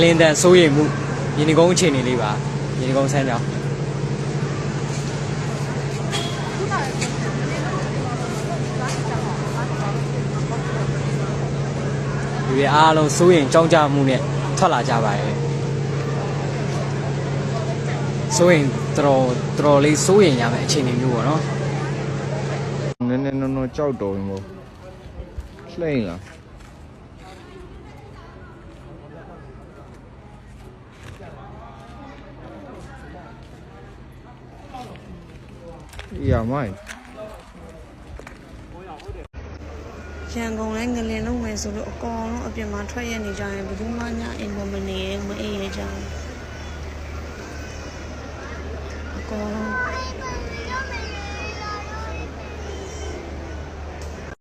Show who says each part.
Speaker 1: လင်းတန်စိုးရိမ်မှုရင်းနှီးကုန်းအခြေအနေလေးပါရင်းနှီးကုန်းဆန်းကြောင်းဒီအားလုံးစိုးရိမ်ကြောင်းကြမှုနဲ့ထွက်လာကြပါရဲ့စိုးရိမ်တော်လေးစိုးရိမ်ရမယ့်အခြေအနေမျိုးပေါ့နော်
Speaker 2: နည်းနည်းနော်ကြောက်တော်ရင်မို့လှိမ့်လားရမိုင်း
Speaker 3: ရန်ကုန်လည်းငလင်လုံးမယ်ဆိုလို့အကောင်လုံးအပြင်မှာထွက်ရနေကြရင်ဘယ်သူမှညအိမ်ပေါ်မနေမအေးရကြဘူးအကောင်လုံး